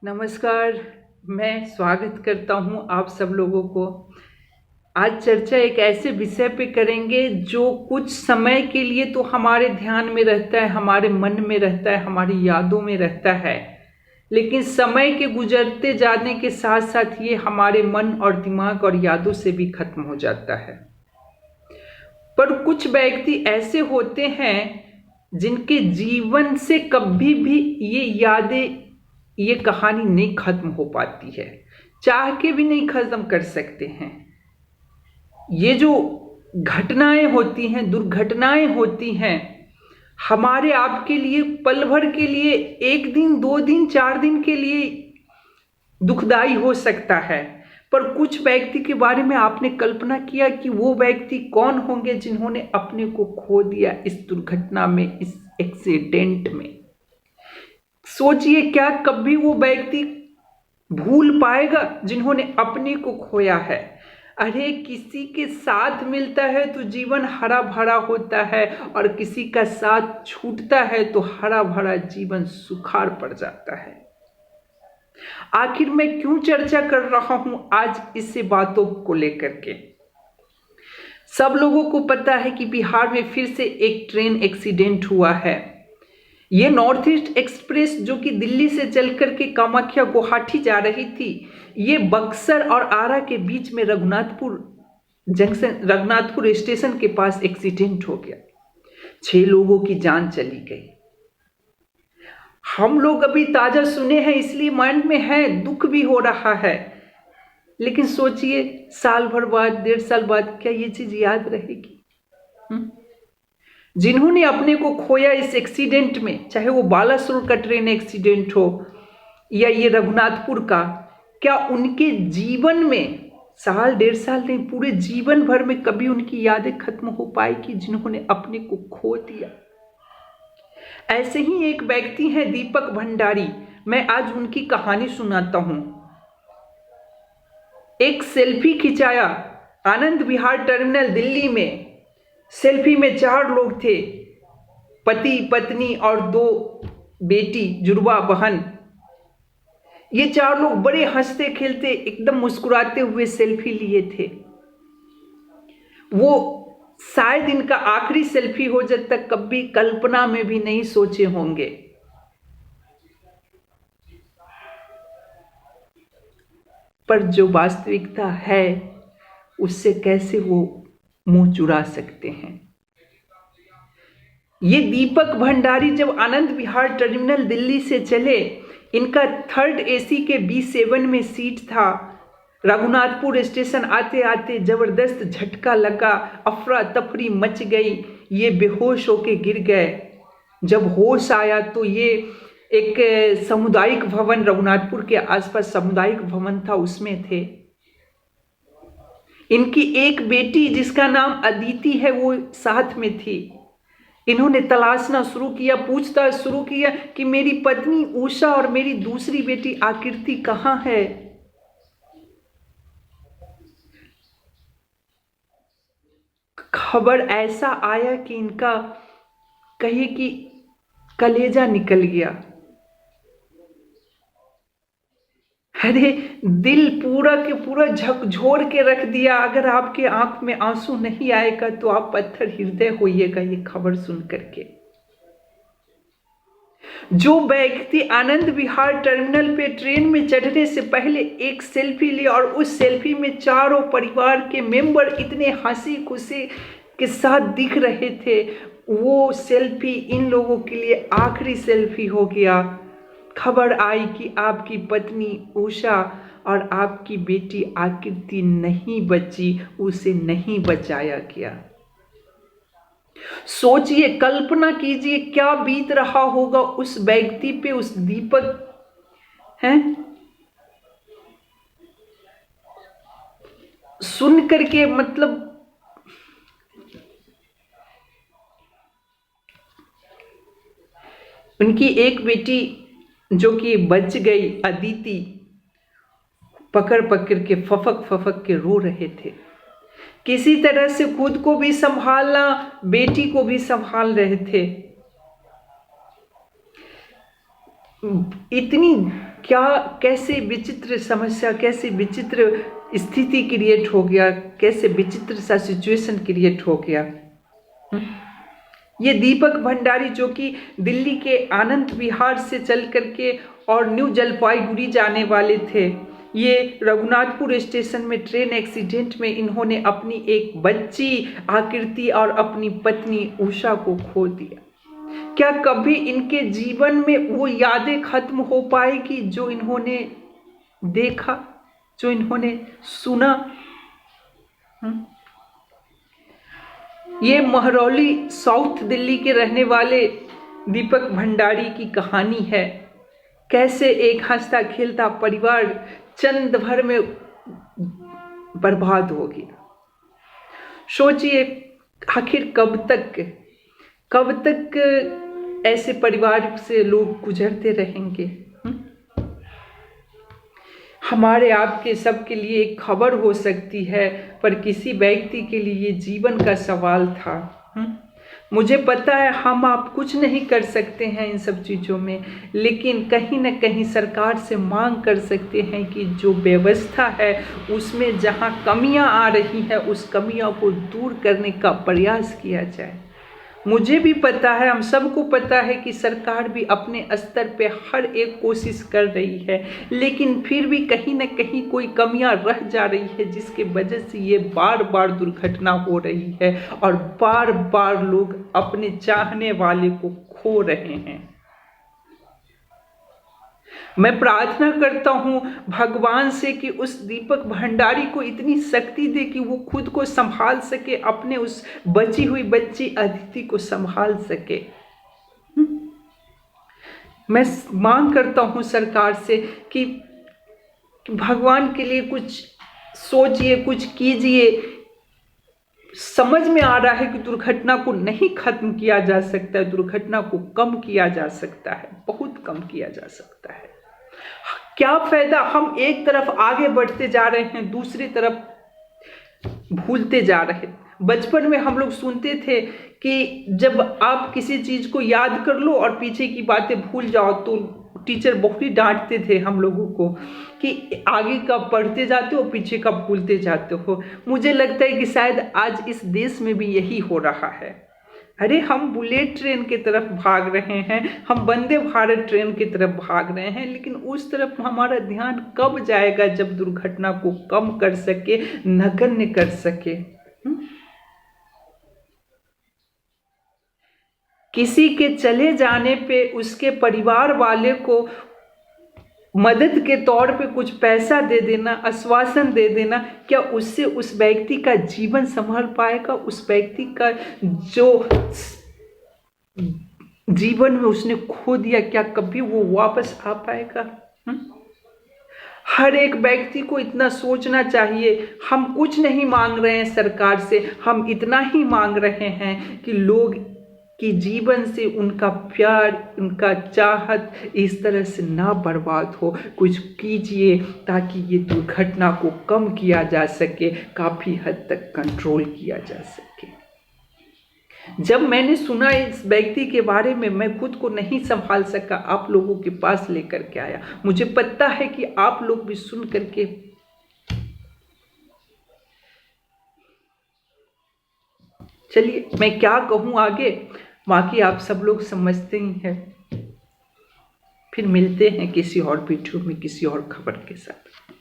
नमस्कार। मैं स्वागत करता हूं आप सब लोगों को। आज चर्चा एक ऐसे विषय पे करेंगे जो कुछ समय के लिए तो हमारे ध्यान में रहता है, हमारे मन में रहता है, हमारी यादों में रहता है, लेकिन समय के गुजरते जाने के साथ साथ ये हमारे मन और दिमाग और यादों से भी खत्म हो जाता है। पर कुछ व्यक्ति ऐसे होते हैं जिनके जीवन से कभी भी ये यादें, ये कहानी नहीं खत्म हो पाती है, चाह के भी नहीं खत्म कर सकते हैं। ये जो घटनाएं होती हैं, दुर्घटनाएं होती हैं, हमारे आपके लिए पल भर के लिए, एक दिन, 2 दिन, 4 दिन के लिए दुखदाई हो सकता है। पर कुछ व्यक्ति के बारे में आपने कल्पना किया कि वो व्यक्ति कौन होंगे जिन्होंने अपने को खो दिया इस दुर्घटना में, इस एक्सीडेंट में। सोचिए, क्या कभी वो व्यक्ति भूल पाएगा जिन्होंने अपने को खोया है। अरे, किसी के साथ मिलता है तो जीवन हरा भरा होता है, और किसी का साथ छूटता है तो हरा भरा जीवन सुखाड़ पड़ जाता है। आखिर मैं क्यों चर्चा कर रहा हूं आज इस बातों को लेकर के। सब लोगों को पता है कि बिहार में फिर से एक ट्रेन एक्सीडेंट हुआ है। ये नॉर्थ ईस्ट एक्सप्रेस जो कि दिल्ली से चल करके कामाख्या गुवाहाटी जा रही थी, ये बक्सर और आरा के बीच में रघुनाथपुर जंक्शन, रघुनाथपुर स्टेशन के पास एक्सीडेंट हो गया। 6 लोगों की जान चली गई। हम लोग अभी ताजा सुने हैं, इसलिए माइंड में है, दुख भी हो रहा है। लेकिन सोचिए, साल भर बाद, 1.5 साल बाद क्या ये चीज याद रहेगी? जिन्होंने अपने को खोया इस एक्सीडेंट में, चाहे वो बालासोर का ट्रेन एक्सीडेंट हो या ये रघुनाथपुर का, क्या उनके जीवन में साल, 1.5 साल नहीं, पूरे जीवन भर में कभी उनकी यादें खत्म हो पाएगी जिन्होंने अपने को खो दिया? ऐसे ही एक व्यक्ति है दीपक भंडारी। मैं आज उनकी कहानी सुनाता हूं। एक सेल्फी खिंचाया आनंद विहार टर्मिनल दिल्ली में। सेल्फी में 4 लोग थे, पति, पत्नी और 2 बेटी, जुड़वा बहन। ये 4 लोग बड़े हंसते खेलते, एकदम मुस्कुराते हुए सेल्फी लिए थे। वो शायद इनका आखिरी सेल्फी हो, जब तक कभी कल्पना में भी नहीं सोचे होंगे। पर जो वास्तविकता है उससे कैसे वो मुंह चुरा सकते हैं। ये दीपक भंडारी जब आनंद विहार टर्मिनल दिल्ली से चले, इनका 3rd AC के B7 में सीट था। रघुनाथपुर स्टेशन आते आते जबरदस्त झटका लगा, अफरा तफरी मच गई, ये बेहोश होके गिर गए। जब होश आया तो ये एक सामुदायिक भवन, रघुनाथपुर के आसपास सामुदायिक भवन था, उसमें थे। इनकी एक बेटी जिसका नाम अदिति है, वो साथ में थी। इन्होंने तलाशना शुरू किया, पूछताछ शुरू किया कि मेरी पत्नी उषा और मेरी दूसरी बेटी आकृति कहाँ है। खबर ऐसा आया कि इनका कहिए कि कलेजा निकल गया। अरे, दिल पूरा के पूरा झकझोर के रख दिया। अगर आपके आंख में आंसू नहीं आएगा तो आप पत्थर हृदय होइएगा ये खबर सुन करके। जो व्यक्ति आनंद विहार टर्मिनल पे ट्रेन में चढ़ने से पहले एक सेल्फी लिया और उस सेल्फी में चारों परिवार के मेंबर इतने हंसी खुशी के साथ दिख रहे थे, वो सेल्फी इन लोगों के लिए आखिरी सेल्फी हो गया। खबर आई कि आपकी पत्नी उषा और आपकी बेटी आकृति नहीं बची, उसे नहीं बचाया गया। सोचिए, कल्पना कीजिए क्या बीत रहा होगा उस व्यक्ति पे, उस दीपक हैं। सुन करके मतलब उनकी एक बेटी जो कि बच गई, अदिति, पकड़ पकड़ के फफक फफक के रो रहे थे। किसी तरह से खुद को भी संभालना, बेटी को भी संभाल रहे थे। इतनी क्या कैसे विचित्र समस्या, कैसे विचित्र स्थिति क्रिएट हो गया, कैसे विचित्र सा सिचुएशन क्रिएट हो गया। ये दीपक भंडारी जो कि दिल्ली के आनंद विहार से चल करके और न्यू जलपाईगुड़ी जाने वाले थे, ये रघुनाथपुर स्टेशन में ट्रेन एक्सीडेंट में इन्होंने अपनी एक बच्ची आकृति और अपनी पत्नी उषा को खो दिया। क्या कभी इनके जीवन में वो यादें खत्म हो पाएगी जो इन्होंने देखा, जो इन्होंने सुना? ये महरौली साउथ दिल्ली के रहने वाले दीपक भंडारी की कहानी है। कैसे एक हंसता खेलता परिवार चंद भर में बर्बाद हो गया। सोचिए आखिर कब तक ऐसे परिवार से लोग गुजरते रहेंगे। हमारे आपके सबके लिए एक खबर हो सकती है, पर किसी व्यक्ति के लिए जीवन का सवाल था। मुझे पता है हम आप कुछ नहीं कर सकते हैं इन सब चीज़ों में, लेकिन कहीं ना कहीं सरकार से मांग कर सकते हैं कि जो व्यवस्था है उसमें जहां कमियां आ रही है उस कमियों को दूर करने का प्रयास किया जाए। मुझे भी पता है, हम सबको पता है कि सरकार भी अपने स्तर पे हर एक कोशिश कर रही है, लेकिन फिर भी कहीं ना कहीं कोई कमियां रह जा रही है जिसके वजह से ये बार बार दुर्घटना हो रही है और बार बार लोग अपने चाहने वाले को खो रहे हैं। मैं प्रार्थना करता हूं भगवान से कि उस दीपक भंडारी को इतनी शक्ति दे कि वो खुद को संभाल सके, अपने उस बची हुई बच्ची अदिति को संभाल सके। मैं मांग करता हूं सरकार से कि भगवान के लिए कुछ सोचिए, कुछ कीजिए। समझ में आ रहा है कि दुर्घटना को नहीं खत्म किया जा सकता है, दुर्घटना को कम किया जा सकता है, बहुत कम किया जा सकता है। क्या फायदा हम एक तरफ आगे बढ़ते जा रहे हैं, दूसरी तरफ भूलते जा रहे हैं। बचपन में हम लोग सुनते थे कि जब आप किसी चीज को याद कर लो और पीछे की बातें भूल जाओ तो टीचर बहुत ही डांटते थे हम लोगों को कि आगे का पढ़ते जाते हो, पीछे का भूलते जाते हो। मुझे लगता है कि शायद आज इस देश में भी यही हो रहा है। अरे हम बुलेट ट्रेन की तरफ भाग रहे हैं, हम वंदे भारत ट्रेन की तरफ भाग रहे हैं, लेकिन उस तरफ हमारा ध्यान कब जाएगा जब दुर्घटना को कम कर सके, नगण्य कर सके। किसी के चले जाने पे उसके परिवार वाले को मदद के तौर पे कुछ पैसा दे देना, आश्वासन दे देना, क्या उससे उस व्यक्ति का जीवन संभल पाएगा? उस व्यक्ति का जो जीवन में उसने खो दिया, क्या कभी वो वापस आ पाएगा? हर एक व्यक्ति को इतना सोचना चाहिए। हम कुछ नहीं मांग रहे हैं सरकार से, हम इतना ही मांग रहे हैं कि लोग कि जीवन से उनका प्यार, उनका चाहत इस तरह से ना बर्बाद हो। कुछ कीजिए ताकि ये दुर्घटना को कम किया जा सके, काफ़ी हद तक कंट्रोल किया जा सके। जब मैंने सुना इस व्यक्ति के बारे में, मैं खुद को नहीं संभाल सका, आप लोगों के पास लेकर के आया। मुझे पता है कि आप लोग भी सुन करके चलिए मैं क्या कहूँ आगे, बाकी आप सब लोग समझते ही हैं। फिर मिलते हैं किसी और वीडियो में किसी और खबर के साथ।